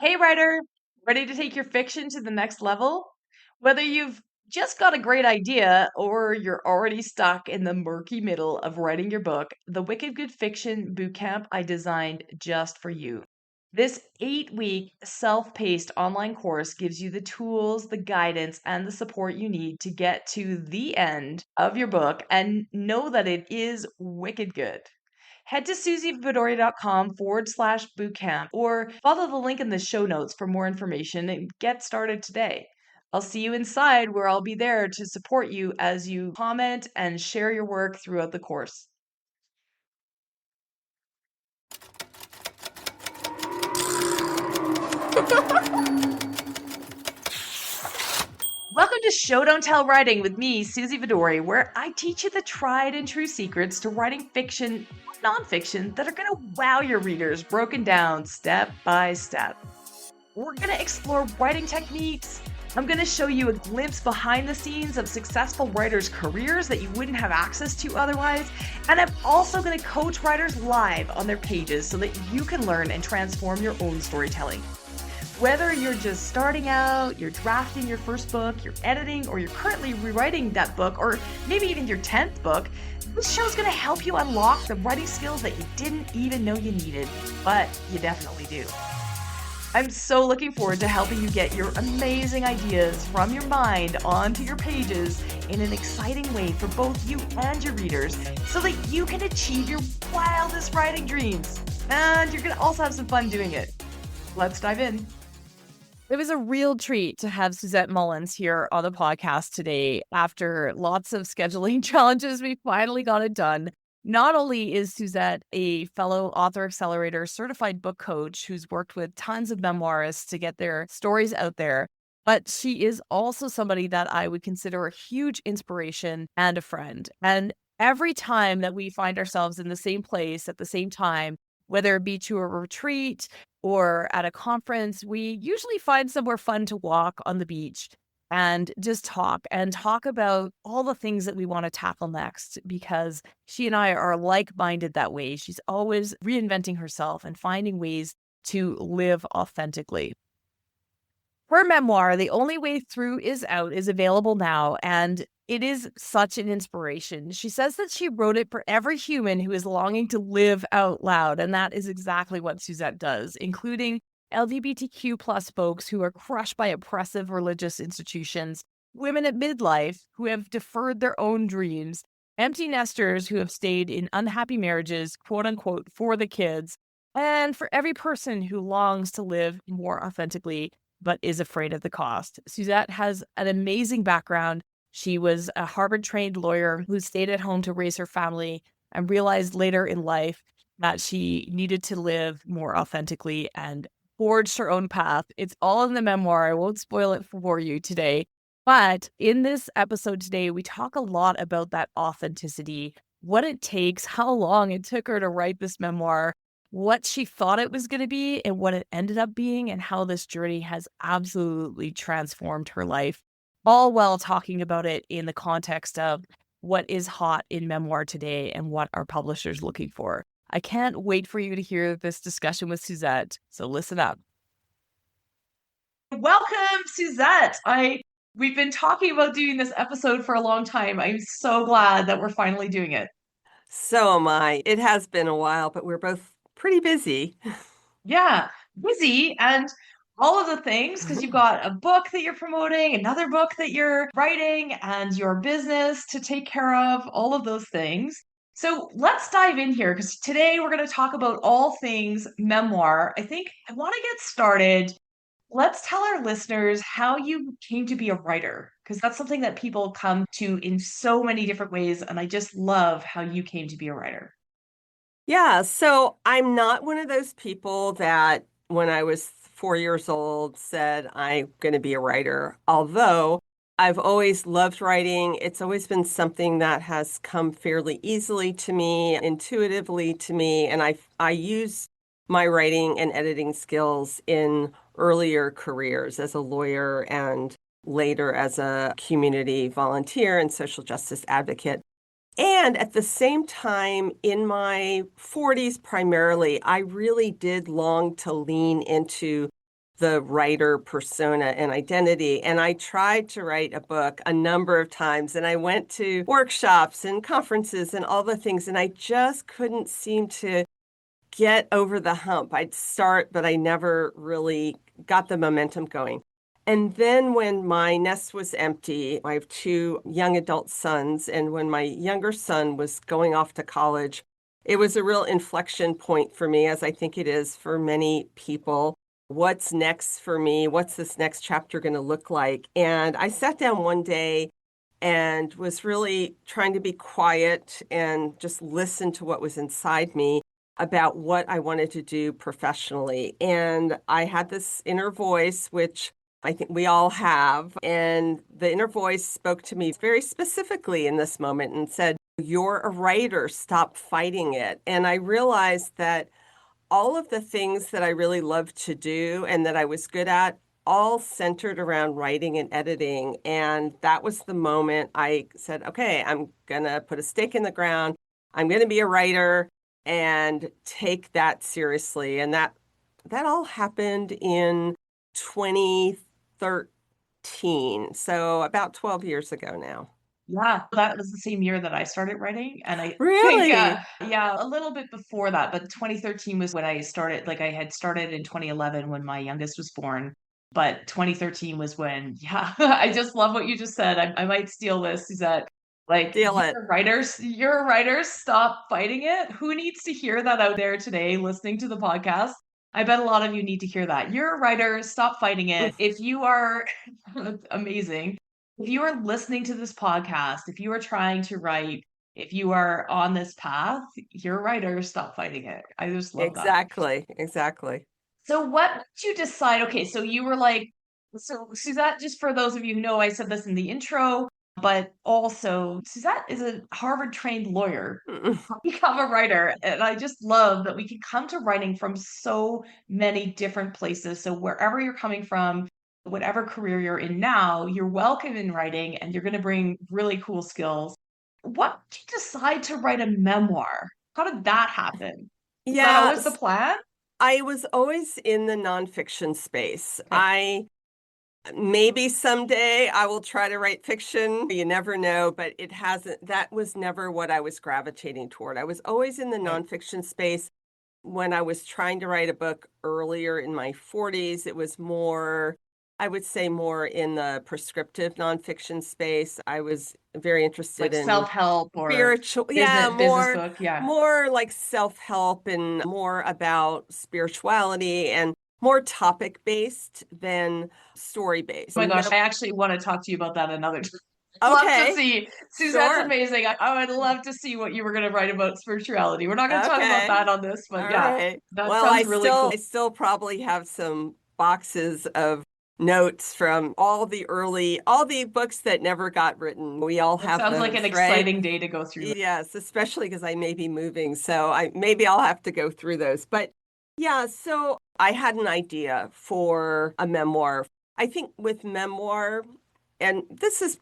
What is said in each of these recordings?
Hey, writer, ready to take your fiction to the next level? Whether you've just got a great idea or you're already stuck in the murky middle of writing your book, the Wicked Good Fiction Bootcamp I designed just for you. This 8-week self paced online course gives you the tools, the guidance, and the support you need to get to the end of your book and know that it is wicked good. Head to susievidori.com/bootcamp or follow the link in the show notes for more information and get started today. I'll see you inside where I'll be there to support you as you comment and share your work throughout the course. Welcome to Show Don't Tell Writing with me, Susie Vidori, where I teach you the tried and true secrets to writing fiction, nonfiction that are going to wow your readers, broken down step by step. We're going to explore writing techniques. I'm going to show you a glimpse behind the scenes of successful writers' careers that you wouldn't have access to otherwise. And I'm also going to coach writers live on their pages so that you can learn and transform your own storytelling. Whether you're just starting out, you're drafting your first book, you're editing, or you're currently rewriting that book, or maybe even your 10th book, this show's going to help you unlock the writing skills that you didn't even know you needed, but you definitely do. I'm so looking forward to helping you get your amazing ideas from your mind onto your pages in an exciting way for both you and your readers so that you can achieve your wildest writing dreams. And you're going to also have some fun doing it. Let's dive in. It was a real treat to have Suzette Mullins here on the podcast today. After lots of scheduling challenges, we finally got it done. Not only is Suzette a fellow Author Accelerator certified book coach who's worked with tons of memoirists to get their stories out there, but she is also somebody that I would consider a huge inspiration and a friend. And every time that we find ourselves in the same place at the same time, whether it be to a retreat or at a conference, we usually find somewhere fun to walk on the beach and just talk about all the things that we want to tackle next, because she and I are like-minded that way. She's always reinventing herself and finding ways to live authentically. Her memoir, The Only Way Through is out, is available now, and it is such an inspiration. She says that she wrote it for every human who is longing to live out loud, and that is exactly what Suzette does, including LGBTQ plus folks who are crushed by oppressive religious institutions, women at midlife who have deferred their own dreams, empty nesters who have stayed in unhappy marriages, quote unquote, for the kids, and for every person who longs to live more authentically but is afraid of the cost. Suzette has an amazing background. She was a Harvard-trained lawyer who stayed at home to raise her family and realized later in life that she needed to live more authentically and forged her own path. It's all in the memoir. I won't spoil it for you today. But in this episode today, we talk a lot about that authenticity, what it takes, how long it took her to write this memoir, what she thought it was going to be and what it ended up being, and how this journey has absolutely transformed her life, all while talking about it in the context of what is hot in memoir today and what our publishers looking for. I can't wait for you to hear this discussion with Suzette, so listen up. Welcome, Suzette. We've been talking about doing this episode for a long time. I'm so glad that we're finally doing it. So am I. It has been a while, but we're both pretty busy. Yeah, busy and all of the things, because you've got a book that you're promoting, another book that you're writing, and your business to take care of, all of those things. So let's dive in here, because today we're going to talk about all things memoir. I think I want to get started. Let's tell our listeners how you came to be a writer, because that's something that people come to in so many different ways. And I just love how you came to be a writer. Yeah, so I'm not one of those people that when I was 4 years old said I'm going to be a writer, although I've always loved writing. It's always been something that has come fairly easily to me, intuitively to me, and I use my writing and editing skills in earlier careers as a lawyer and later as a community volunteer and social justice advocate. And at the same time, in my 40s primarily, I really did long to lean into the writer persona and identity. And I tried to write a book a number of times, and I went to workshops and conferences and all the things, and I just couldn't seem to get over the hump. I'd start, but I never really got the momentum going. And then when my nest was empty, I have two young adult sons, and when my younger son was going off to college, it was a real inflection point for me, as I think it is for many people. What's next for me? What's this next chapter going to look like? And I sat down one day and was really trying to be quiet and just listen to what was inside me about what I wanted to do professionally. And I had this inner voice, which I think we all have. And the inner voice spoke to me very specifically in this moment and said, "You're a writer, stop fighting it." And I realized that all of the things that I really loved to do and that I was good at all centered around writing and editing. And that was the moment I said, okay, I'm going to put a stake in the ground. I'm going to be a writer and take that seriously. And that all happened in 2013. So about 12 years ago now. Yeah, that was the same year that I started writing, and I think, Really? yeah, a little bit before that, but 2013 was when I started. Like I had started in 2011 when my youngest was born, but 2013 was when, yeah, I just love what you just said. I might steal this. Is that like Deal it. you're writers, stop fighting it. Who needs to hear that out there today, listening to the podcast? I bet a lot of you need to hear that. You're a writer, stop fighting it. If you are amazing. If you are listening to this podcast, if you are trying to write, if you are on this path, you're a writer, stop fighting it. I just love that. Exactly. Exactly. So what made you decide? Okay, so you were like, so Suzette, just for those of you who know, I said this in the intro, but also Suzette is a Harvard trained lawyer, become a writer. And I just love that we can come to writing from so many different places. So wherever you're coming from, whatever career you're in now, you're welcome in writing and you're going to bring really cool skills. What did you decide to write a memoir? How did that happen? Was that Yeah, always the plan? I was always in the nonfiction space. Okay. I maybe someday I will try to write fiction. You never know, but it hasn't, that was never what I was gravitating toward. I was always in the Okay. nonfiction space. When I was trying to write a book earlier in my 40s, it was more, I would say more in the prescriptive nonfiction space. I was very interested Like in self-help or spiritual, yeah, business book. Yeah. more like self-help and more about spirituality and more topic-based than story-based. Oh my gosh, I actually want to talk to you about that another time. Love to Okay, see. Suzette's sure. amazing. I would love to see what you were going to write about spirituality. We're not going to talk about Okay. that on this, but All yeah, right. that Well, sounds really cool. I still probably have some boxes of notes from all the books that never got written. We all That have sounds like an those, right? exciting day to go through that. Yes, especially because I may be moving, so I maybe I'll have to go through those. But yeah, so I had an idea for a memoir. I think with memoir, and this is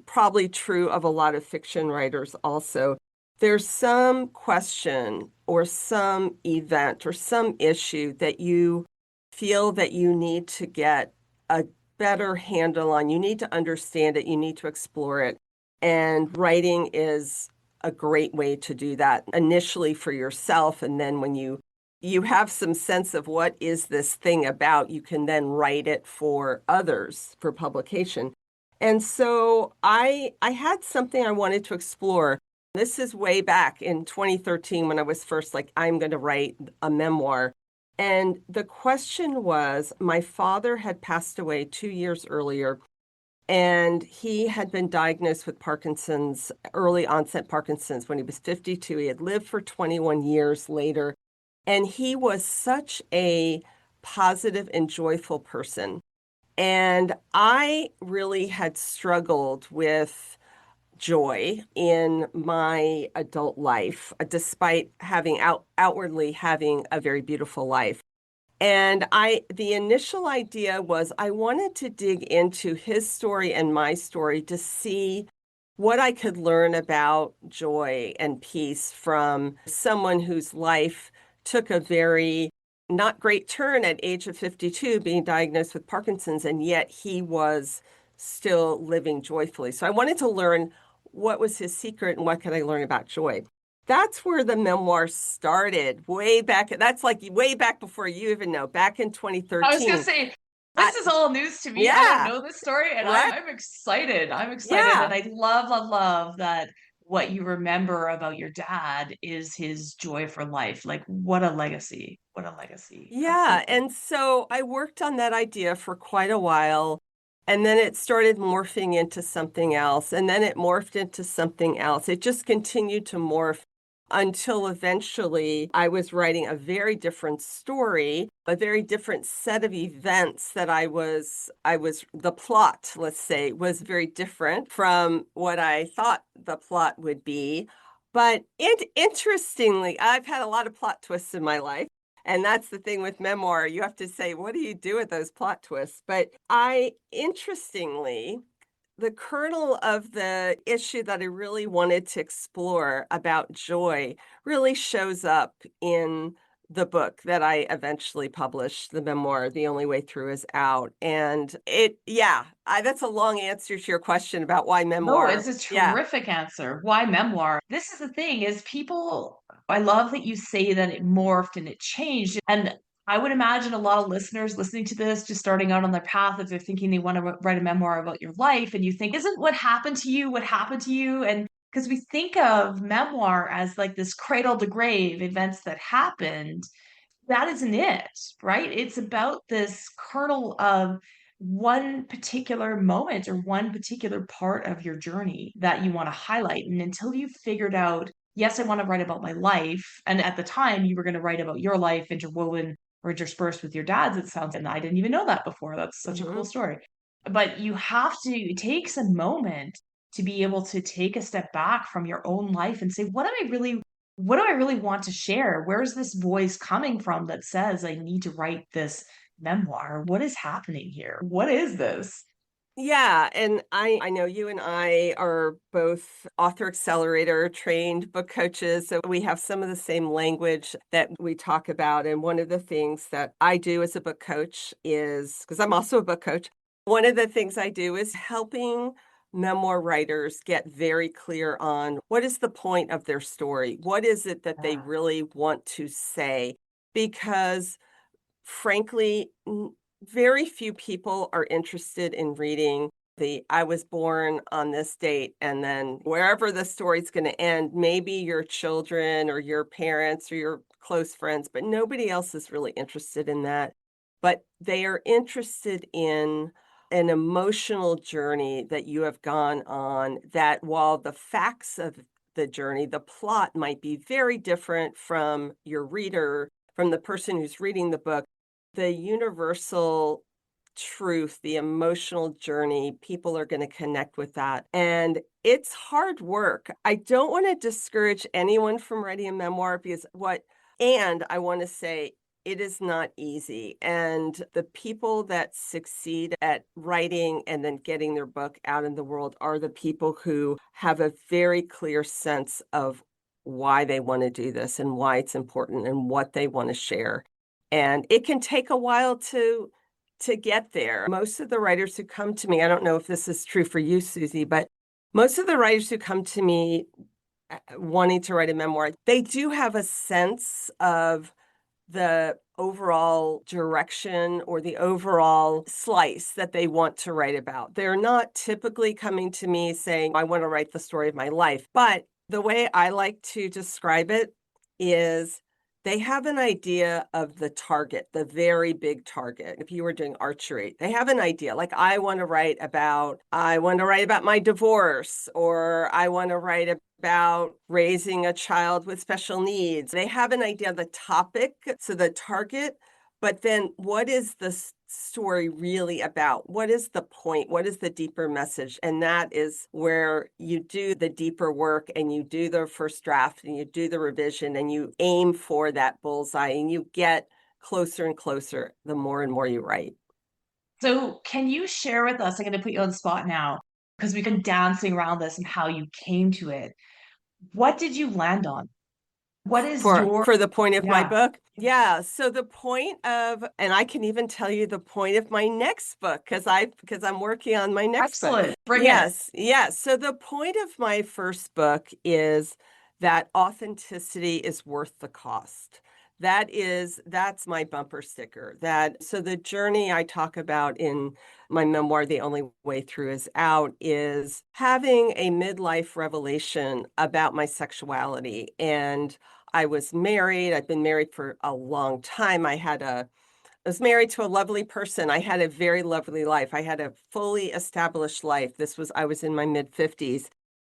probably true of a lot of fiction writers also, there's some question or some event or some issue that you feel that you need to get a better handle on. You need to understand it, you need to explore it. And writing is a great way to do that initially for yourself. And then when you have some sense of what is this thing about, you can then write it for others for publication. And so I had something I wanted to explore. This is way back in 2013 when I was first like, I'm going to write a memoir. And the question was, my father had passed away 2 years earlier, and he had been diagnosed with Parkinson's, early onset Parkinson's when he was 52. He had lived for 21 years later, and he was such a positive and joyful person. And I really had struggled with joy in my adult life, despite having outwardly having a very beautiful life. And the initial idea was I wanted to dig into his story and my story to see what I could learn about joy and peace from someone whose life took a very not great turn at age of 52 being diagnosed with Parkinson's, and yet he was still living joyfully. So I wanted to learn what was his secret and what could I learn about joy. That's where the memoir started, way back. That's like way back before you even know, back in I was gonna 2013. say, I, this is all news to me. I don't yeah, know this story, and right. I'm excited. I'm excited, and Yeah. I love, love, love that what you remember about your dad is his joy for life. Like, what a legacy! What a legacy! That's so Yeah. cool. And so I worked on that idea for quite a while. And then it started morphing into something else. And then it morphed into something else. It just continued to morph until eventually I was writing a very different story, a very different set of events that the plot, let's say, was very different from what I thought the plot would be. But interestingly, I've had a lot of plot twists in my life. And that's the thing with memoir. You have to say, what do you do with those plot twists? But interestingly, the kernel of the issue that I really wanted to explore about joy really shows up in the book that I eventually published, the memoir, The Only Way Through Is Out. And that's a long answer to your question about why No, it's memoir. a Yeah. terrific answer. Why memoir? This is the thing is people, I love that you say that it morphed and it changed. And I would imagine a lot of listeners listening to this, just starting out on their path, if they're thinking they want to write a memoir about your life, and you think, isn't what happened to you what happened to you? And because we think of memoir as like this cradle to grave events that happened, that isn't it, right? It's about this kernel of one particular moment or one particular part of your journey that you want to highlight. And until you've figured out, yes, I want to write about my life. And at the time, you were going to write about your life interwoven or interspersed with your dad's, it sounds, and I didn't even know that before. That's such a cool Hmm. story. But you have to, it takes a moment to be able to take a step back from your own life and say, what do I really want to share? Where's this voice coming from that says I need to write this memoir? What is happening here? What is this? Yeah, and I know you and I are both author accelerator trained book coaches, so we have some of the same language that we talk about. And one of the things that I do as a book coach is because I'm also a book coach, one of the things I do is helping memoir writers get very clear on what is the point of their story? What is it that they Yeah. really want to say? Because frankly, very few people are interested in reading the I was born on this date and then wherever the story's going to end, maybe your children or your parents or your close friends, but nobody else is really interested in that. But they are interested in an emotional journey that you have gone on that while the facts of the journey, the plot might be very different from your reader, from the person who's reading the book, the universal truth, the emotional journey, people are going to connect with that. And it's hard work. I don't want to discourage anyone from writing a memoir and I want to say it is not easy. And the people that succeed at writing and then getting their book out in the world are the people who have a very clear sense of why they want to do this and why it's important and what they want to share. And it can take a while to get there. Most of the writers who come to me, I don't know if this is true for you, Susie, but most of the writers who come to me wanting to write a memoir, they do have a sense of the overall direction or the overall slice that they want to write about. They're not typically coming to me saying, I want to write the story of my life. But the way I like to describe it is they have an idea of the target, the very big target. If you were doing archery, they have an idea. Like I want to write about my divorce, or I want to write about raising a child with special needs. They have an idea of the topic, so the target, but then what is the story really about? What is the point? What is the deeper message? And that is where you do the deeper work and you do the first draft and you do the revision and you aim for that bullseye and you get closer and closer the more and more you write. So, can you share with us? I'm going to put you on the spot now because we've been dancing around this and how you came to it. What did you land on? What is For the point of my yeah, book. Yeah. So the point of, and I can even tell you the point of my next book because I'm working on my next book. excellent. Bring it. Yes. Yes. So the point of my first book is that authenticity is worth the cost. That's my bumper sticker. So the journey I talk about in my memoir, The Only Way Through Is Out, is having a midlife revelation about my sexuality. And I was married. I've been married for a long time. I was married to a lovely person. I had a very lovely life. I had a fully established life. I was in my mid 50s.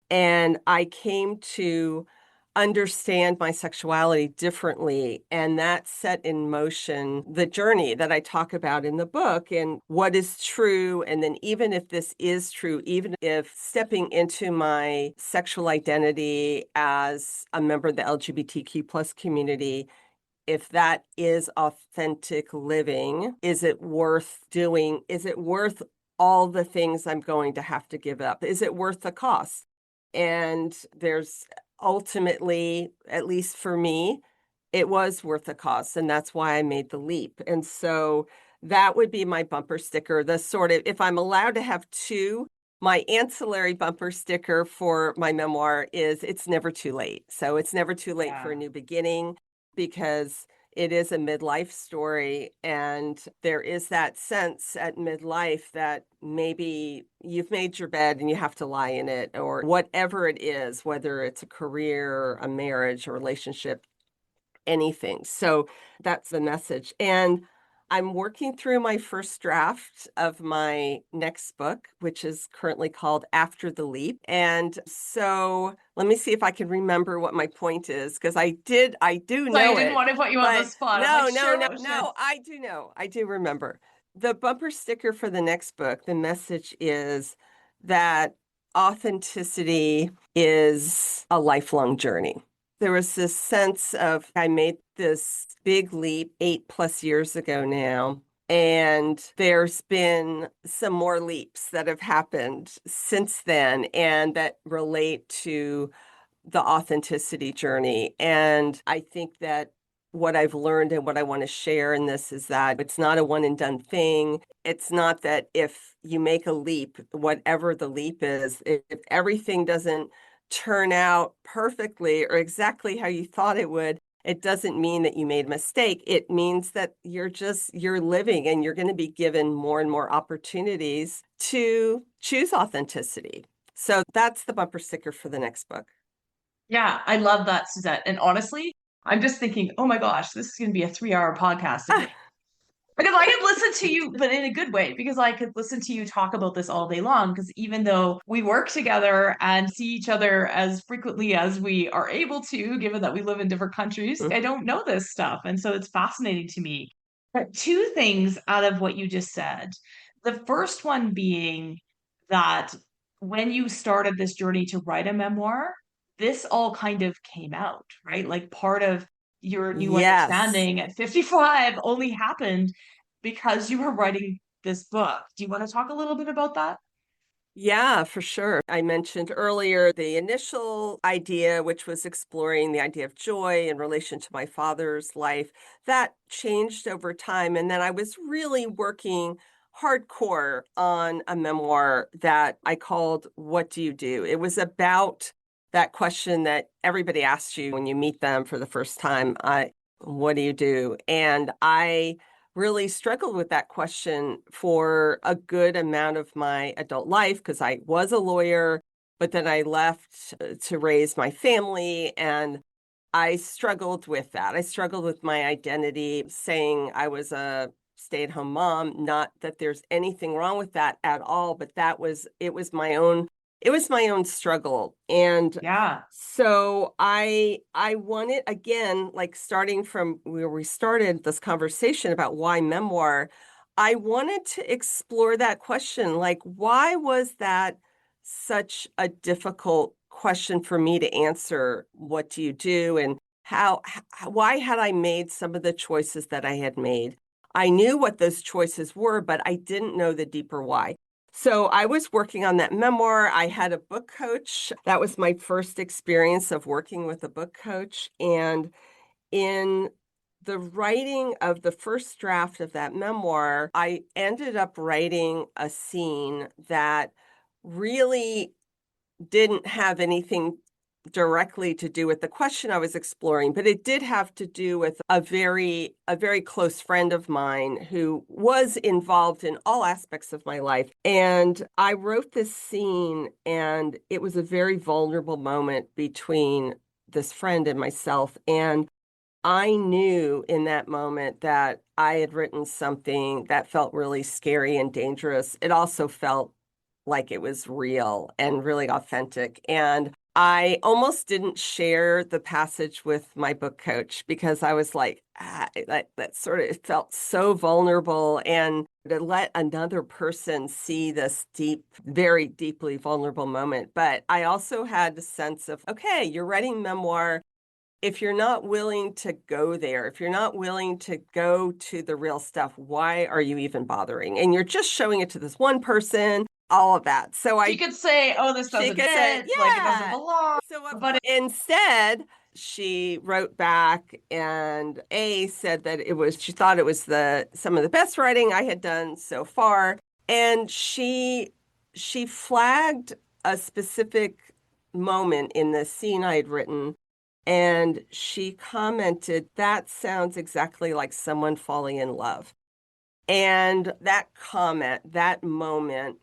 And I came to understand my sexuality differently. And that set in motion the journey that I talk about in the book and what is true. And then, even if this is true, even if stepping into my sexual identity as a member of the LGBTQ plus community, if that is authentic living, is it worth doing? Is it worth all the things I'm going to have to give up? Is it worth the cost? And there's ultimately, at least for me, it was worth the cost. And that's why I made the leap. And so that would be my bumper sticker. The sort of, if I'm allowed to have two, my ancillary bumper sticker for my memoir is it's never too late. So it's never too late for a Yeah. new beginning because it is a midlife story. And there is that sense at midlife that maybe you've made your bed and you have to lie in it, or whatever it is, whether it's a career, a marriage, a relationship, anything. So that's the message. And I'm working through my first draft of my next book, which is currently called After the Leap. And so let me see if I can remember what my point is, because I do So I know didn't it, want to put you on the but spot. I'm like, no, no, sure, no, what should no, I do know. I do remember. The bumper sticker for the next book, the message is that authenticity is a lifelong journey. There was this sense of I made this big leap 8+ years ago now. And there's been some more leaps that have happened since then and that relate to the authenticity journey. And I think that what I've learned and what I want to share in this is that it's not a one and done thing. It's not that if you make a leap, whatever the leap is, if everything doesn't turn out perfectly or exactly how you thought it would, it doesn't mean that you made a mistake. It means that you're living and you're going to be given more and more opportunities to choose authenticity. So that's the bumper sticker for the next book. Yeah, I love that, Suzette. And honestly, I'm just thinking, oh my gosh, this is going to be a 3 hour podcast of me. Because I could listen to you, but in a good way, because I could listen to you talk about this all day long. Because even though we work together and see each other as frequently as we are able to, given that we live in different countries, I don't know this stuff. And so it's fascinating to me. But two things out of what you just said. The first one being that when you started this journey to write a memoir, this all kind of came out, right? Like part of your new Yes. understanding at 55 only happened because you were writing this book. Do you want to talk a little bit about that? Yeah, for sure. I mentioned earlier the initial idea, which was exploring the idea of joy in relation to my father's life. That changed over time. And then I was really working hardcore on a memoir that I called What Do You Do? It was about that question that everybody asks you when you meet them for the first time. What do you do? And I really struggled with that question for a good amount of my adult life because I was a lawyer, but then I left to raise my family and I struggled with that. I struggled with my identity, saying I was a stay-at-home mom. Not that there's anything wrong with that at all, but it was my own struggle. And Yeah. so I wanted again, like starting from where we started this conversation about why memoir, I wanted to explore that question, like why was that such a difficult question for me to answer? What do you do? And why had I made some of the choices that I had made? I knew what those choices were, but I didn't know the deeper why. So I was working on that memoir. I had a book coach. That was my first experience of working with a book coach. And in the writing of the first draft of that memoir, I ended up writing a scene that really didn't have anything directly to do with the question I was exploring, but it did have to do with a very close friend of mine who was involved in all aspects of my life. And I wrote this scene, and it was a very vulnerable moment between this friend and myself. And I knew in that moment that I had written something that felt really scary and dangerous. It also felt like it was real and really authentic. And I almost didn't share the passage with my book coach because I was like, that sort of it felt so vulnerable. And to let another person see this deep, very deeply vulnerable moment. But I also had the sense of, okay, you're writing memoir. If you're not willing to go there, if you're not willing to go to the real stuff, why are you even bothering? And you're just showing it to this one person, all of that. She could say, oh, this She doesn't could say, fit, like it doesn't yeah. belong. So But instead, she wrote back and said that she thought it was some of the best writing I had done so far. And she flagged a specific moment in the scene I had written. And she commented, that sounds exactly like someone falling in love. And that comment, that moment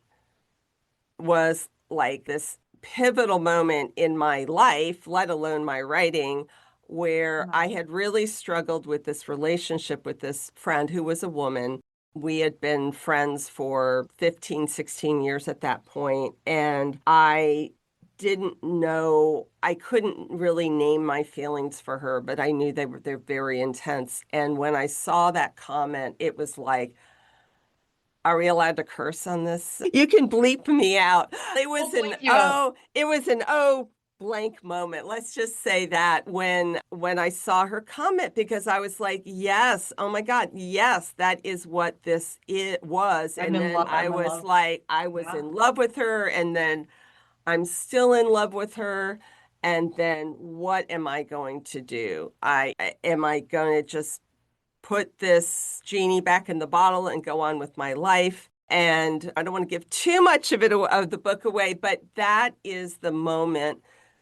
was like this pivotal moment in my life, let alone my writing, where I had really struggled with this relationship with this friend who was a woman. We had been friends for 15, 16 years at that point, and I didn't know, I couldn't really name my feelings for her, but I knew they're very intense. And when I saw that comment, it was like, are we allowed to curse on this? You can bleep me out. we'll bleep you out. It was an blank moment. Let's just say that when I saw her comment, because I was like, yes, oh my God, yes, that is what it was. I'm And in then love. I I'm in was love. like, I was Yeah. in love with her, and then I'm still in love with her. And then what am I going to do? Am I going to just put this genie back in the bottle and go on with my life? And I don't want to give too much of the book away, but that is the moment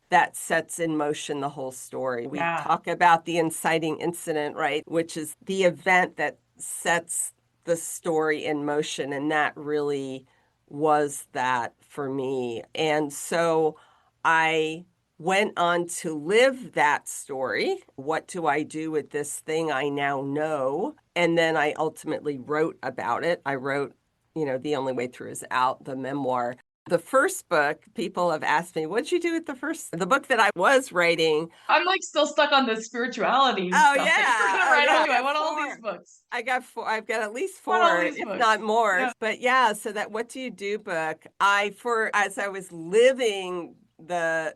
that sets in motion the whole story. We Yeah. talk about the inciting incident, right? Which is the event that sets the story in motion. And that really was that for me. And so I went on to live that story. What do I do with this thing I now know? And then I ultimately wrote about it. I wrote, The Only Way Through Is Out, the memoir. The first book, people have asked me, what'd you do with the book that I was writing? I'm like still stuck on the spirituality Oh stuff that you were yeah. gonna Oh write. yeah. I Anyway, I got want all these four. books. I got four. I've got at least I want all four, these if books. not more. Yeah. But yeah, so that What Do You Do book, as I was living the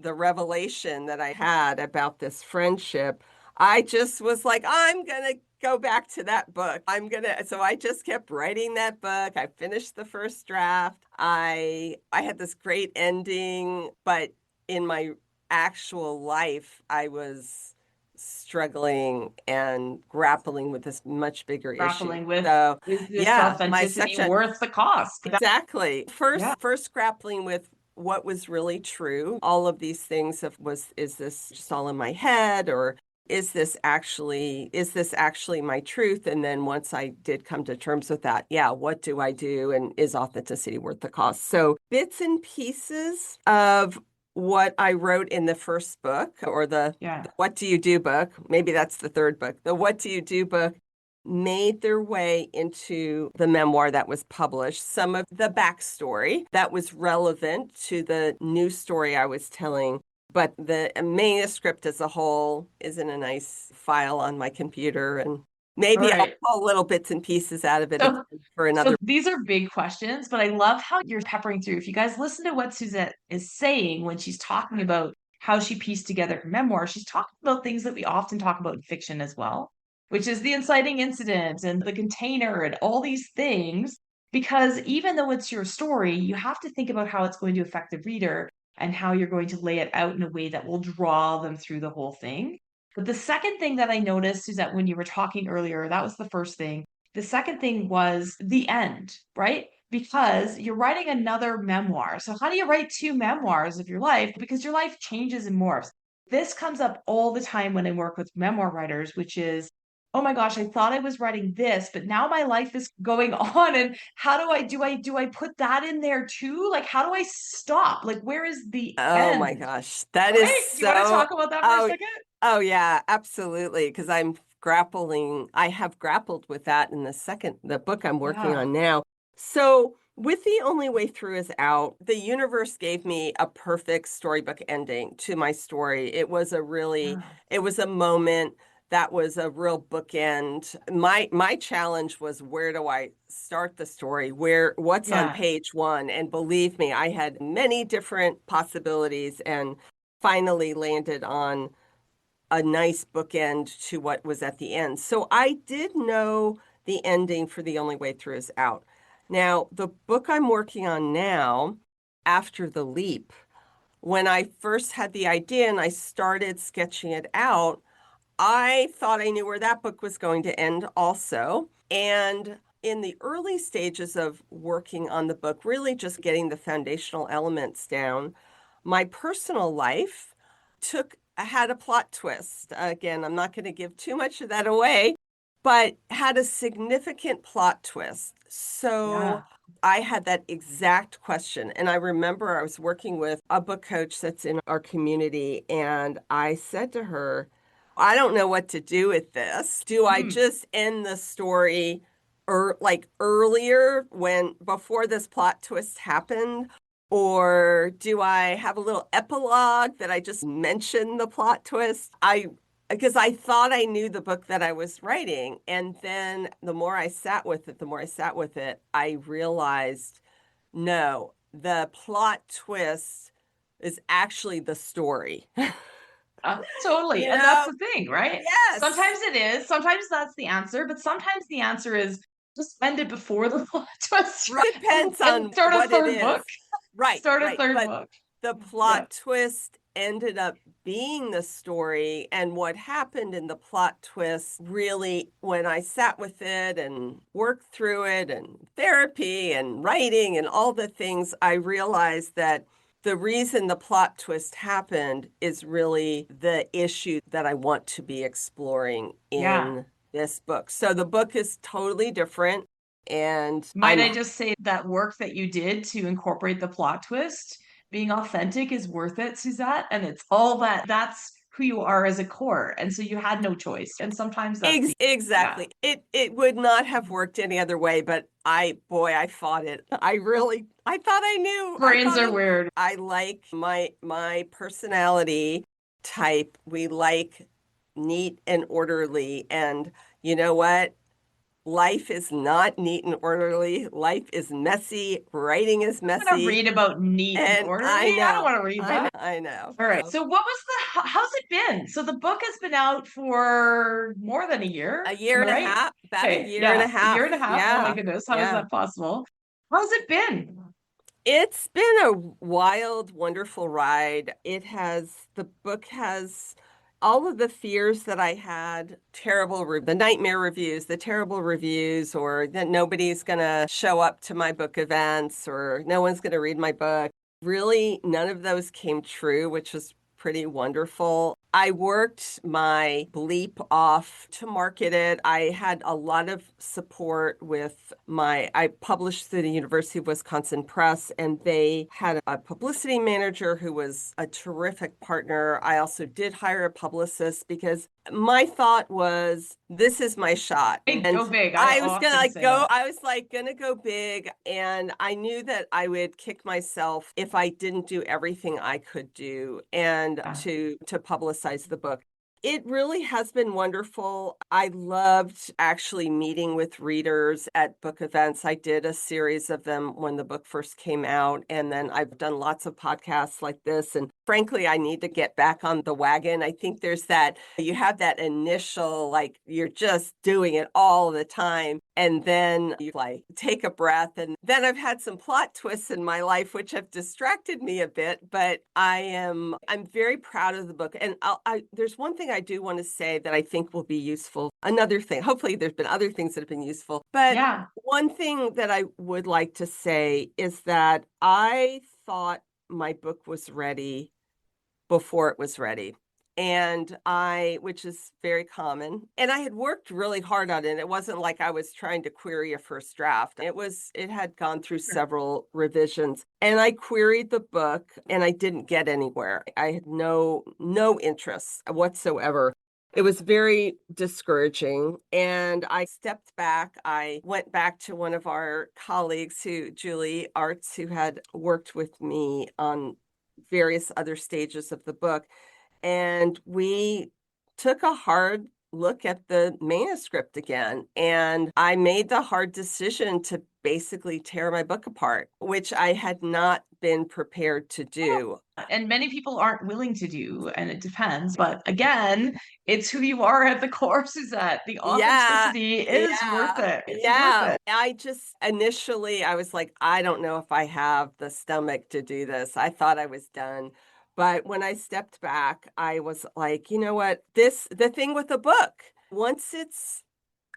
revelation that I had about this friendship, I just was like, I'm gonna go back to that book. So I just kept writing that book. I finished the first draft. I had this great ending, but in my actual life, I was struggling and grappling with this much bigger issue. Grappling with, So, is this yeah, my authenticity section worth the cost? exactly. Yeah. First grappling with what was really true. All of these things is this just all in my head, or is this actually my truth? And then once I did come to terms with that, yeah, what do I do? And is authenticity worth the cost? So bits and pieces of what I wrote in the first book, or Yeah. the What Do You Do book, maybe that's the third book, the What Do You Do book, made their way into the memoir that was published. Some of the backstory that was relevant to the new story I was telling, but the manuscript as a whole is in a nice file on my computer, and All maybe I'll right. pull little bits and pieces out of it So for so another. these are big questions, but I love how you're peppering through. If you guys listen to what Suzette is saying when she's talking about how she pieced together her memoir, she's talking about things that we often talk about in fiction as well, which is the inciting incident and the container and all these things. Because even though it's your story, you have to think about how it's going to affect the reader and how you're going to lay it out in a way that will draw them through the whole thing. But the second thing that I noticed, Suzette, when you were talking earlier, that was the first thing. The second thing was the end, right? Because you're writing another memoir. So, how do you write two memoirs of your life? Because your life changes and morphs. This comes up all the time when I work with memoir writers, which is, oh my gosh, I thought I was writing this, but now my life is going on. And how do I put that in there too? Like, how do I stop? Like, where is the Oh my end? gosh, that is Right? Do you want to so, talk about that for a oh, second? oh yeah, absolutely. Because I have grappled with that in the book I'm working Yeah. on now. So with The Only Way Through Is Out, the universe gave me a perfect storybook ending to my story. Yeah. It was a moment that was a real bookend. My challenge was, where do I start the story? What's on Yeah. page one? And believe me, I had many different possibilities and finally landed on a nice bookend to what was at the end. So I did know the ending for The Only Way Through Is Out. Now, the book I'm working on now, After the Leap, when I first had the idea and I started sketching it out, I thought I knew where that book was going to end also. And in the early stages of working on the book, really just getting the foundational elements down, my personal life had a plot twist. Again, I'm not going to give too much of that away, but had a significant plot twist. So Yeah. I had that exact question. And I remember I was working with a book coach that's in our community, and I said to her, I don't know what to do with this. Do I Mm. just end the story like earlier when before this plot twist happened? Or do I have a little epilogue that I just mention the plot twist? Because I thought I knew the book that I was writing. And then the more I sat with it, I realized no, the plot twist is actually the story. Totally. You And that's know? the thing, right? Yes. Sometimes it is, sometimes that's the answer, but sometimes the answer is just end it before the plot twist Right. and, Depends and on start a what it third book. is. Right, Start a right. third But book. the Yeah. plot twist ended up being the story. And what happened in the plot twist really, when I sat with it and worked through it and therapy and writing and all the things, I realized that the reason the plot twist happened is really the issue that I want to be exploring Yeah. in this book. So the book is totally different. And Might I'm I just say that work that you did to incorporate the plot twist, being authentic is worth it, Suzette. And it's all that's who you are as a core. And so you had no choice. And sometimes that's yeah. exactly. It would not have worked any other way, but I fought it. I thought I knew. Brains are weird. I like my personality type. We like neat and orderly. And you know what? Life is not neat and orderly. Life is messy. Writing is I want to messy. read about neat and And orderly. I don't want to read that. I know. All right. So So what was how's it been? So the book has been out for more than a year. a year Am I and a right? half, about a Okay. year and a Yeah. A year and a half. half. Oh my Yeah. goodness. How is Yeah. that possible? How's it been? It's been a wild, wonderful ride. The book has all of the fears that I had, the nightmare reviews, the terrible reviews, or that nobody's going to show up to my book events, or no one's going to read my book. Really, none of those came true, which was pretty wonderful. I worked my bleep off to market it. I had a lot of support I published through the University of Wisconsin Press, and they had a publicity manager who was a terrific partner. I also did hire a publicist because my thought was, this is my shot. Hey, And go big. I often say that. I was like gonna go big, and I knew that I would kick myself if I didn't do everything I could do and Yeah. to publicize the book. It really has been wonderful. I loved actually meeting with readers at book events. I did a series of them when the book first came out, and then I've done lots of podcasts like this. And frankly, I need to get back on the wagon. I think you have that initial, like, you're just doing it all the time. And then you like take a breath. And then I've had some plot twists in my life, which have distracted me a bit, but I'm very proud of the book. And there's one thing I do want to say that I think will be useful. Another thing, hopefully there's been other things that have been useful, but Yeah. one thing that I would like to say is that I thought my book was ready before it was ready. Which is very common. And I had worked really hard on it. It wasn't like I was trying to query a first draft. It had gone through Sure. several revisions. And I queried the book and I didn't get anywhere. I had no interest whatsoever. It was very discouraging. And I stepped back. I went back to one of our colleagues Julie Arts, who had worked with me on various other stages of the book. And we took a hard look at the manuscript again. And I made the hard decision to basically tear my book apart, which I had not been prepared to do. And many people aren't willing to do, and it depends. But again, it's who you are at the core, Suzette. The Yeah, authenticity is worth yeah, it. It's worth yeah. it. I just initially I was like, I don't know if I have the stomach to do this. I thought I was done. But when I stepped back, I was like, you know what? The thing with a book, once it's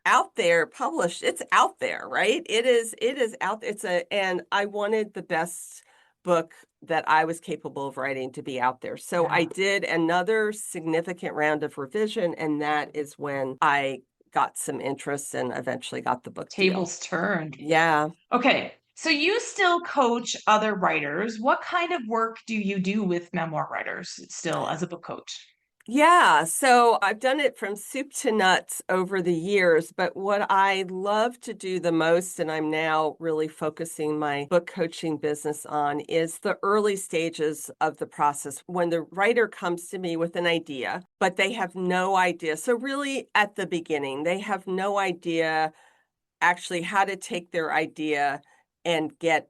out there published, it's out there, right? It is out. And I wanted the best book that I was capable of writing to be out there. So I Yeah. did another significant round of revision, and that is when I got some interest and eventually got the book deal. Tables turned. Yeah. Okay. So you still coach other writers. What kind of work do you do with memoir writers still as a book coach? Yeah, so I've done it from soup to nuts over the years, but what I love to do the most, and I'm now really focusing my book coaching business on, is the early stages of the process when the writer comes to me with an idea, but they have no idea. So, really, at the beginning, they have no idea actually how to take their idea and get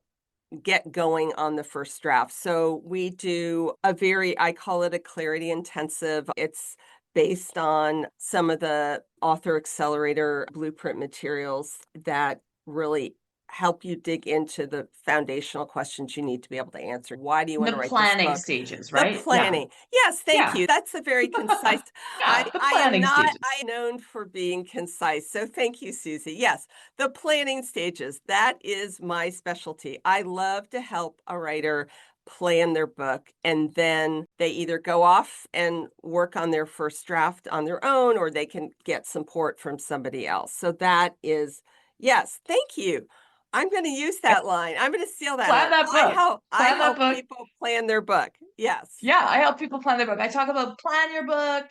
going on the first draft. So we do I call it a clarity intensive. It's based on some of the author accelerator blueprint materials that really help you dig into the foundational questions you need to be able to answer. Why do you want The to write this planning book? stages, The right? Yeah. planning. Yes, thank Yeah. you. That's a very concise. Yeah. The I am planning not stages. I am known for being concise. So thank you, Susie. Yes, the planning stages. That is my specialty. I love to help a writer plan their book, and then they either go off and work on their first draft on their own, or they can get support from somebody else. So that is, yes, thank you. I'm going to use that line. I'm going to steal that Plan line. that book. I Plan that help book. people plan their book. Yes. Yeah, I help people plan their book. I talk about plan your book,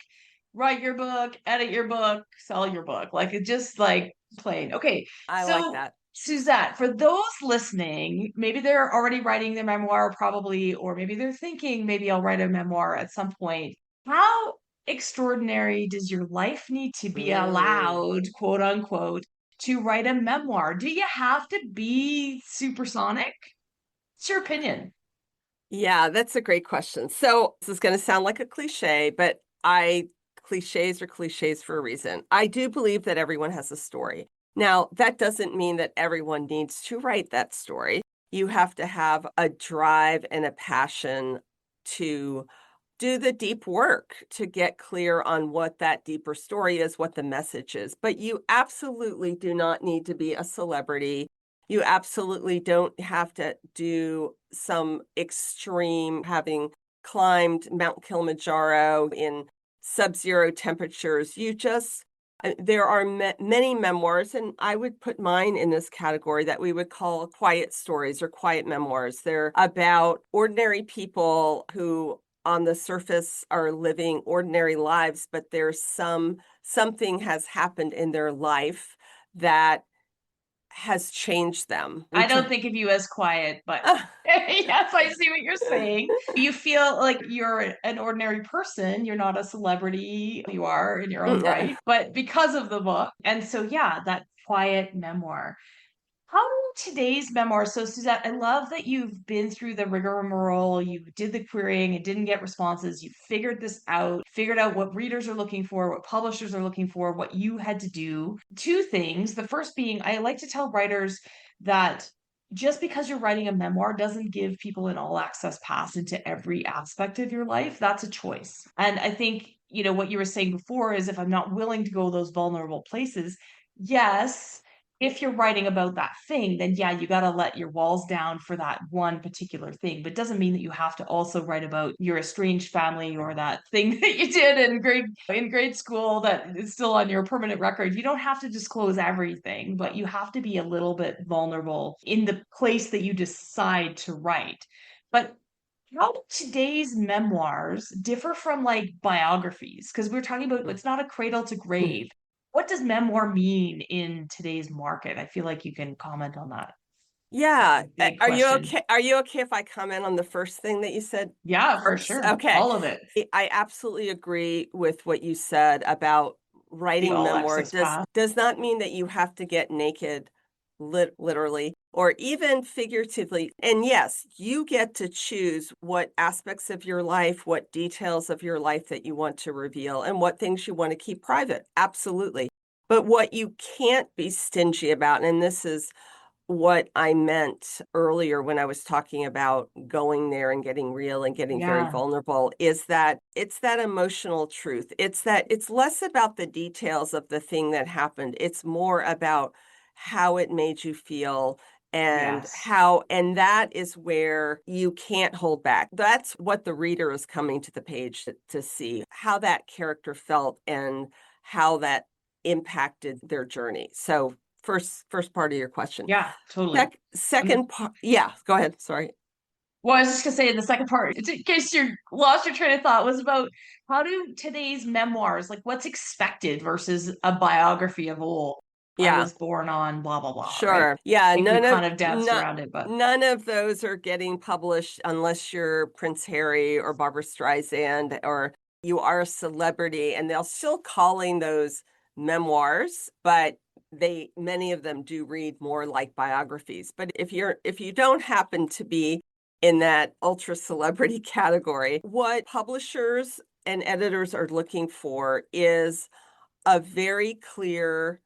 write your book, edit your book, sell your book. Like it just like plain. Okay. I like So that. Suzette, for those listening, maybe they're already writing their memoir probably, or maybe they're thinking maybe I'll write a memoir at some point. How extraordinary does your life need to be Mm. allowed, quote unquote, to write a memoir? Do you have to be supersonic? What's your opinion? Yeah, that's a great question. So this is going to sound like a cliche, but cliches are cliches for a reason. I do believe that everyone has a story. Now, that doesn't mean that everyone needs to write that story. You have to have a drive and a passion to do the deep work to get clear on what that deeper story is, what the message is. But you absolutely do not need to be a celebrity. You absolutely don't have to do some extreme, having climbed Mount Kilimanjaro in sub-zero temperatures. There are many memoirs, and I would put mine in this category that we would call quiet stories or quiet memoirs. They're about ordinary people who on the surface are living ordinary lives, but something has happened in their life that has changed them. I don't think of you as quiet, but yes, I see what you're saying. You feel like you're an ordinary person. You're not a celebrity. You are in your own right, but because of the book. And so, yeah, that quiet memoir. How do today's memoirs? So, Suzette, I love that you've been through the rigmarole. You did the querying and didn't get responses. You figured this out, figured out what readers are looking for, what publishers are looking for, what you had to do. Two things. The first being, I like to tell writers that just because you're writing a memoir doesn't give people an all access pass into every aspect of your life. That's a choice. And I think, what you were saying before is if I'm not willing to go those vulnerable places, yes, if you're writing about that thing, then yeah, you got to let your walls down for that one particular thing. But it doesn't mean that you have to also write about your estranged family or that thing that you did in grade school that is still on your permanent record. You don't have to disclose everything, but you have to be a little bit vulnerable in the place that you decide to write. But how do today's memoirs differ from like biographies? Because we're talking about it's not a cradle to grave. What does memoir mean in today's market? I feel like you can comment on that. That's Yeah. a big Are you question. okay? Are you okay if I comment on the first thing that you said Yeah, for first? sure. Okay. All of it. I absolutely agree with what you said about The writing all memoir access pass. does not mean that you have to get naked, literally, or even figuratively. And yes, you get to choose what aspects of your life, what details of your life that you want to reveal, and what things you want to keep private. Absolutely. But what you can't be stingy about, and this is what I meant earlier when I was talking about going there and getting real and getting very Yeah. vulnerable, is that it's that emotional truth. It's that it's less about the details of the thing that happened. It's more about how it made you feel Yes. and that is where you can't hold back. That's what the reader is coming to the page to see, how that character felt and how that impacted their journey. So first part of your question. Yeah, totally. And the Second part, yeah, go ahead. Sorry. Well, I was just gonna say in the second part, in case you lost your train of thought, was about how do today's memoirs, like what's expected versus a biography of old. I Yeah, was born on blah blah blah, right? sure. Yeah, I think we kind of danced around it, but none of those are getting published unless you're Prince Harry or Barbara Streisand or you are a celebrity, and they'll still calling those memoirs, but they many of them do read more like biographies. But if you don't happen to be in that ultra celebrity category, what publishers and editors are looking for is a very clear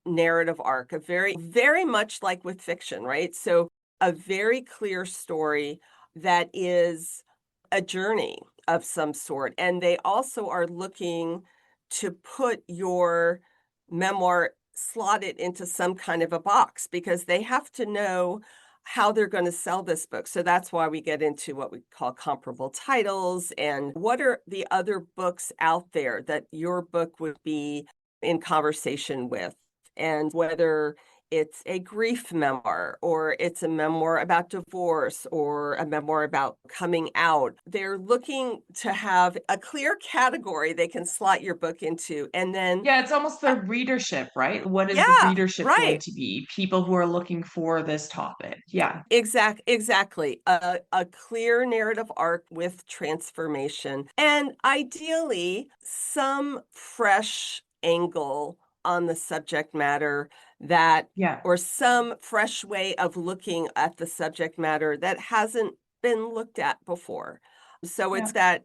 narrative arc, a very much like with fiction, right? So a very clear story that is a journey of some sort. And they also are looking to put your memoir, slot it into some kind of a box because they have to know how they're going to sell this book. So that's why we get into what we call comparable titles and what are the other books out there that your book would be in conversation with, and whether it's a grief memoir or it's a memoir about divorce or a memoir about coming out. They're looking to have a clear category they can slot your book into. And then, yeah, it's almost the readership, right? What is the yeah, readership going right. to be? People who are looking for this topic. Yeah. Exactly. A clear narrative arc with transformation and ideally some fresh angle on the subject matter that, Yeah. or some fresh way of looking at the subject matter that hasn't been looked at before. So it's Yeah.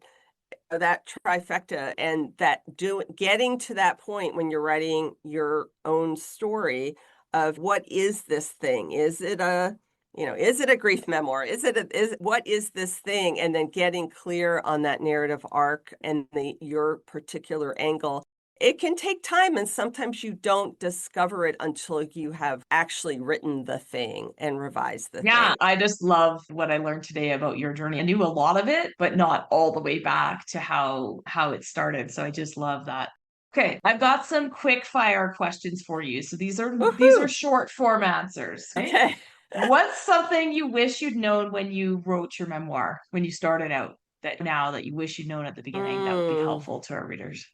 that trifecta and that getting to that point when you're writing your own story of what is this thing? Is it is it a grief memoir? What is this thing? And then getting clear on that narrative arc and your particular angle. It can take time, and sometimes you don't discover it until you have actually written the thing and revised the Yeah, thing. I just love what I learned today about your journey. I knew a lot of it, but not all the way back to how it started. So I just love that. Okay, I've got some quick fire questions for you. So these are Woohoo! short form answers. Okay. Okay. What's something you wish you'd known when you wrote your memoir, when you started out, that now that you wish you'd known at the beginning that would be Mm. helpful to our readers?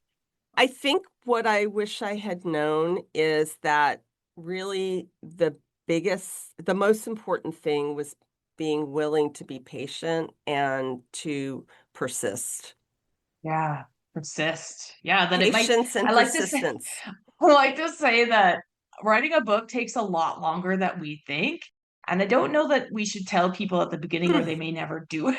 I think what I wish I had known is that really the most important thing was being willing to be patient and to persist. Yeah, persist. Yeah, that it might Patience and I like to say persistence. I like to say that writing a book takes a lot longer than we think. And I don't know that we should tell people at the beginning or they may never do it.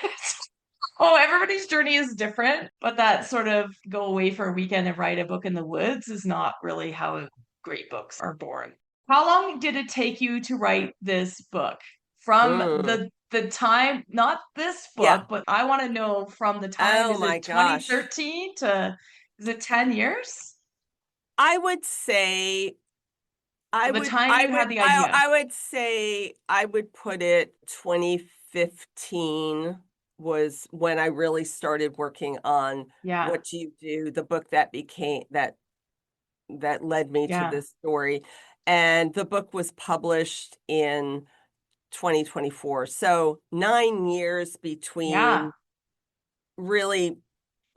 Oh, everybody's journey is different, but that sort of go away for a weekend and write a book in the woods is not really how great books are born. How long did it take you to write this book? From Mm, the time, not this yeah. book, but I want to know from the time, Oh is my it gosh. 2013 to, is it 10 years? I would say From the time you had the idea. I would say I would put it 2015 was when I really started working on Yeah, What Do You Do, the book that became that led me to yeah, this story. And the book was published in 2024. So 9 years yeah. between really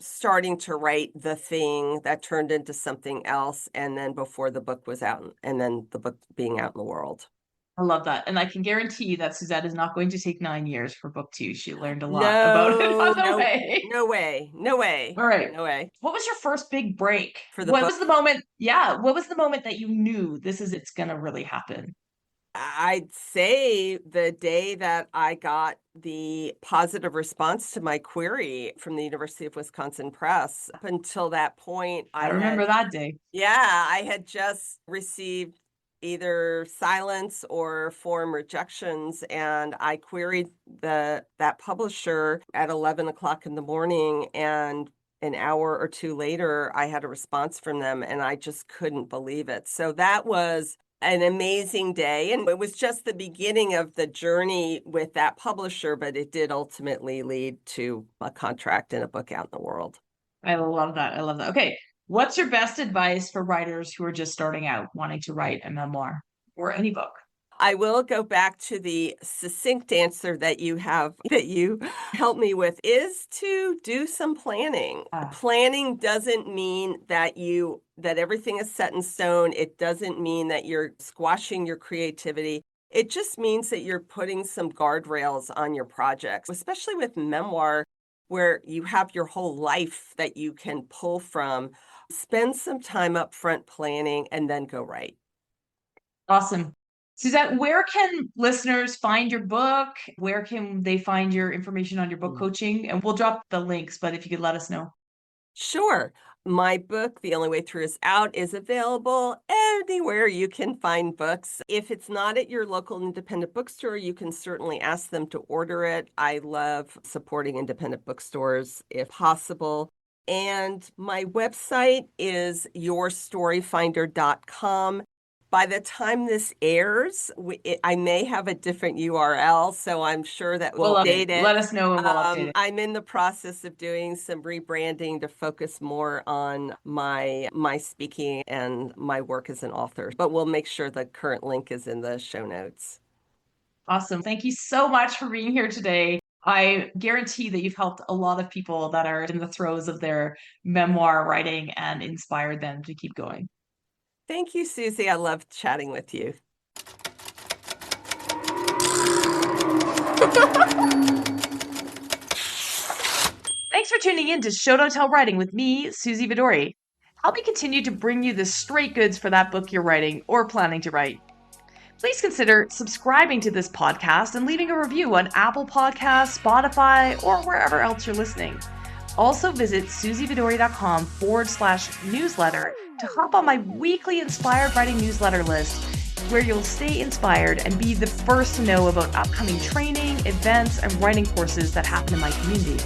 starting to write the thing that turned into something else, and then before the book was out, and then the book being out in the world. I love that. And I can guarantee that Suzette is not going to take 9 years for book two. She learned a lot about it on No, the no, way. no way, no way, All right. no way What was your first big break? for the What book. was the moment? Yeah. What was the moment that you knew this is it's gonna really happen? I'd say the day that I got the positive response to my query from the University of Wisconsin Press. Up until that point, I remember that day. yeah, I had just received either silence or form rejections, and I queried that publisher at 11 o'clock in the morning, and an hour or two later, I had a response from them, and I just couldn't believe it. So that was an amazing day, and it was just the beginning of the journey with that publisher, but it did ultimately lead to a contract and a book out in the world. I love that. I love that. Okay. What's your best advice for writers who are just starting out wanting to write a memoir or any book? I will go back to the succinct answer that you have that you helped me with is to do some planning. Ah, Planning doesn't mean that everything is set in stone. It doesn't mean that you're squashing your creativity. It just means that you're putting some guardrails on your projects, especially with memoir where you have your whole life that you can pull from. Spend some time up front planning and then go write. awesome. Suzette, where can listeners find your book? Where can they find your information on your book coaching? And we'll drop the links, but if you could let us know. Sure. My book, The Only Way Through Is Out, is available anywhere you can find books. If it's not at your local independent bookstore, you can certainly ask them to order it. I love supporting independent bookstores if possible. And my website is yourstoryfinder.com. By the time this airs, I may have a different URL, so I'm sure that we'll update it. Let us know and we'll update it. I'm in the process of doing some rebranding to focus more on my speaking and my work as an author, but we'll make sure the current link is in the show notes. Awesome. Thank you so much for being here today. I guarantee that you've helped a lot of people that are in the throes of their memoir writing and inspired them to keep going. Thank you, Susie. I loved chatting with you. Thanks for tuning in to Show Don't Tell Writing with me, Susie Vidori. Help me continue to bring you the straight goods for that book you're writing or planning to write. Please consider subscribing to this podcast and leaving a review on Apple Podcasts, Spotify, or wherever else you're listening. Also visit susievidori.com/newsletter to hop on my weekly inspired writing newsletter list, where you'll stay inspired and be the first to know about upcoming training, events, and writing courses that happen in my community.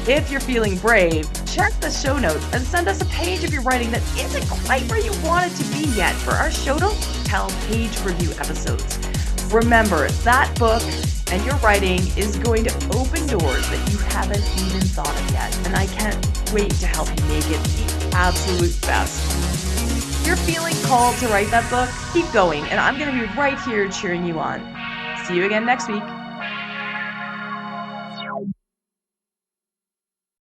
If you're feeling brave, check the show notes and send us a page of your writing that isn't quite where you want it to be yet for our Show Don't Tell page review episodes. Remember, that book and your writing is going to open doors that you haven't even thought of yet, and I can't wait to help you make it the absolute best. If you're feeling called to write that book, keep going, and I'm going to be right here cheering you on. See you again next week.